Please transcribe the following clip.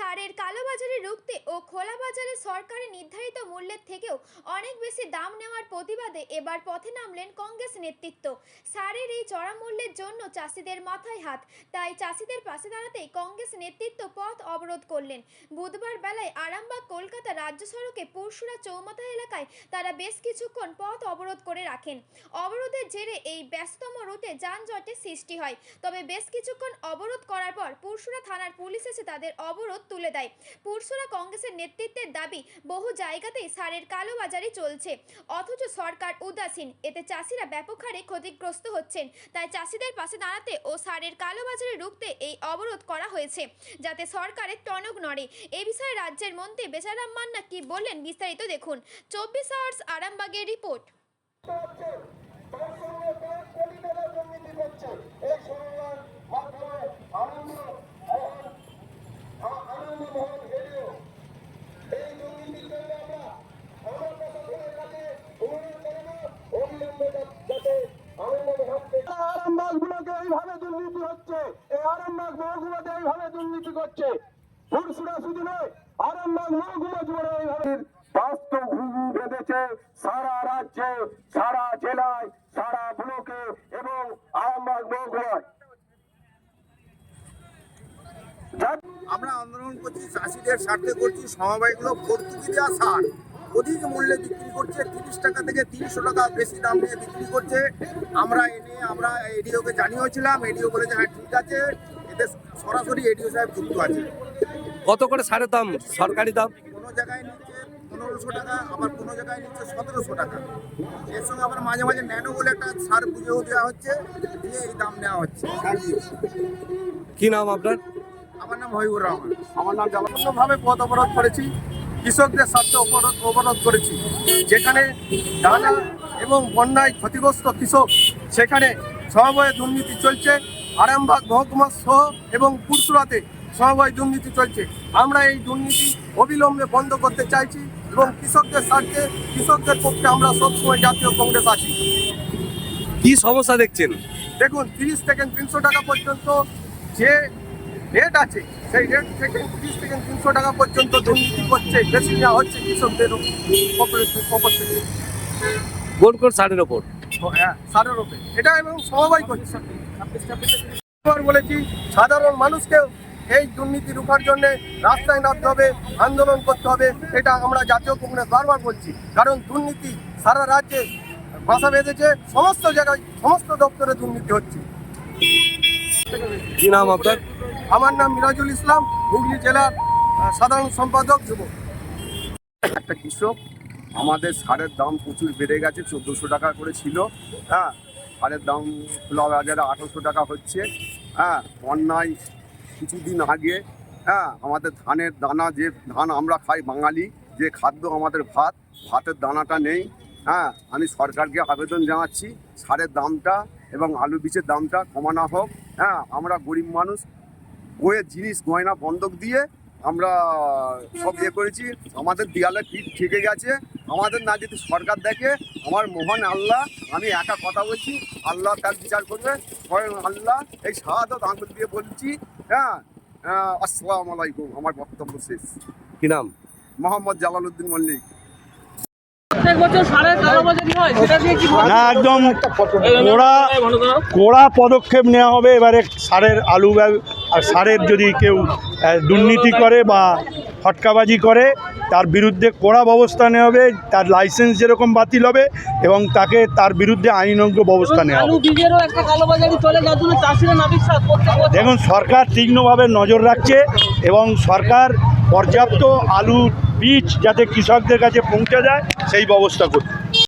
সারের কালোবাজারি রুখতে ও খোলা বাজারে সরকারের নির্ধারিত মূল্যের থেকেও অনেক বেশি দাম নেওয়ার প্রতিবাদে এবার পথে নামলেন কংগ্রেস নেতৃত্ব। সারের এই চড়া মূল্যের জন্য চাষিদের মাথায় হাত, তাই চাষিদের পাশে দাঁড়াতেই কংগ্রেস নেতৃত্ব পথ অবরোধ করলেন। বুধবার বেলায় আরামবাগ কলকাতা রাজ্য সড়কে পুরসুরা চৌমাথা এলাকায় তারা বেশ কিছুক্ষণ পথ অবরোধ করে রাখেন। অবরোধের জেরে এই ব্যস্ততম রুটে যানজটের সৃষ্টি হয়। তবে বেশ কিছুক্ষণ অবরোধ করার পর পুরসুরা থানার পুলিশ এসে তাদের অবরোধ তুলে দেয়। পুরসুরা কংগ্রেসের নেতৃত্বের দাবি, বহু জায়গাতেই সারের কালোবাজারি চলছে, অথচ সরকার উদাসীন। এতে চাষিরা ব্যাপক হারে ক্ষতিগ্রস্ত হচ্ছেন। তাই চাষিদের পাশে দাঁড়াতে ও সারের কালোবাজারি রুখতে এই অবরোধ করা হয়েছে, যাতে সরকারের টনক নড়ে। এ বিষয়ে রাজ্যের মন্ত্রী বেচারাম মান্না কি বললেন বিস্তারিত দেখুন। 24 আওয়ার্স আরামবাগের রিপোর্ট। দুর্নীতি করছে পুরসুরা শুধু নয়, আরামবাগ মহকুমা জুড়ে এইভাবে বাস্তব ঘুঘু বেঁধেছে সারা রাজ্যে, সারা জেলায়, সারা ব্লকে এবং আরামবাগ মহকুমায়। আমরা আন্দোলন করছি, চাষিদের স্বার্থে করছি। সমবায়গুলো ভর্তুকি দেওয়া সার অধিক মূল্যে বিক্রি করছে, 30 টাকা থেকে 300 টাকা বেশি দাম নিয়ে বিক্রি করছে। আমরা এডিওকে জানিয়েছিলাম, এডিও বলেছে হ্যাঁ ঠিক আছে, এতে সরাসরি এডিও সাহেব যুক্ত আছে। কত করে সারের দাম, সরকারি দাম? কোনো জায়গায় নিচ্ছে 1500 টাকা, আবার কোনো জায়গায় নিচ্ছে 1700 টাকা। এর সঙ্গে আবার মাঝে মাঝে ন্যানো বলে একটা সার বুঝেও দেওয়া হচ্ছে, দিয়ে এই দাম নেওয়া হচ্ছে। কি নাম আপনার? আমার নাম হবিবুর রহমান। আমার নাম জলাবদ্ধভাবে পথ অবরোধ করেছি, কৃষকদের স্বার্থে অবরোধ করেছি। যেখানে দানা এবং বন্যায় ক্ষতিগ্রস্ত কৃষক, সেখানে সমবায় দুর্নীতি চলছে। আরামবাগ মহকুমা সহ এবং পুরসুরাতে সমবায় দুর্নীতি চলছে। আমরা এই দুর্নীতি অবিলম্বে বন্ধ করতে চাইছি এবং কৃষকদের স্বার্থে, কৃষকদের পক্ষে আমরা সবসময় জাতীয় কংগ্রেস আছি। কি সমস্যা দেখছেন? দেখুন, 30 থেকে 300 টাকা পর্যন্ত যে রেট আছে, সেই রেট থেকে 30 থেকে 300 টাকা পর্যন্ত দুর্নীতি করছে, বেশি নেওয়া হচ্ছে কৃষকদের পক্ষ থেকে। কোন সারের ওপর? হ্যাঁ, সারের ওপর এটা এবং সমবায় করছে। বলেছি সাধারণ মানুষকেও এই দুর্নীতি রোখার জন্য রাস্তায় নামতে হবে, আন্দোলন করতে হবে। এটা আমরা জাতীয় কংগ্রেস বারবার বলছি, কারণ দুর্নীতি সারা রাজ্যে বাসা বেঁধেছে। সমস্ত জায়গায়, সমস্ত দপ্তরে দুর্নীতি হচ্ছে। কি নাম আপনার? আমার নাম মিরাজুল ইসলাম, হুগলি জেলার সাধারণ সম্পাদক যুব। একটা কৃষক, আমাদের সারের দাম প্রচুর বেড়ে গেছে, 1400 টাকা করে ছিল। হ্যাঁ, সারের দাম খোলা বাজারে 1800 টাকা হচ্ছে। হ্যাঁ, বন্যায় কিছুদিন আগে আমাদের ধানের দানা, যে ধান আমরা খাই বাঙালি, যে খাদ্য আমাদের ভাতের দানাটা নেই। হ্যাঁ, আমি সরকারকে আবেদন জানাচ্ছি সারের দামটা এবং আলু বীজের দামটা কমানো হোক। হ্যাঁ, আমরা গরিব মানুষ, বইয়ের জিনিস গয়না বন্ধক দিয়ে আমরা সব করেছি। আমাদের দেয়ালে পিঠ ঠেকে গেছে। আমাদের না যদি সরকার দেখে, আমার মহান আল্লাহ, আমি একা কথা বলছি, আল্লাহ তার বিচার করবে স্বয়ং আল্লাহ। এই শাহাদত আঙুল দিয়ে বলছি। হ্যাঁ, আসসালামু আলাইকুম। আমার বক্তব্য শেষ। কি নাম? মোহাম্মদ জালালউদ্দিন মল্লিক। না, একদম কড়া পদক্ষেপ নেওয়া হবে। এবারে সারের আলু আর সারের যদি কেউ দুর্নীতি করে বা ফটকাবাজি করে, তার বিরুদ্ধে কড়া ব্যবস্থা নেওয়া হবে। তার লাইসেন্স যেরকম বাতিল হবে এবং তার বিরুদ্ধে আইনজ্ঞ ব্যবস্থা নেওয়া হবে। দেখুন, সরকার তীক্ষ্ণভাবে নজর রাখছে এবং সরকার পর্যাপ্ত আলু বীজ যাতে কৃষকদের কাছে পৌঁছে যায় সেই ব্যবস্থা করছে।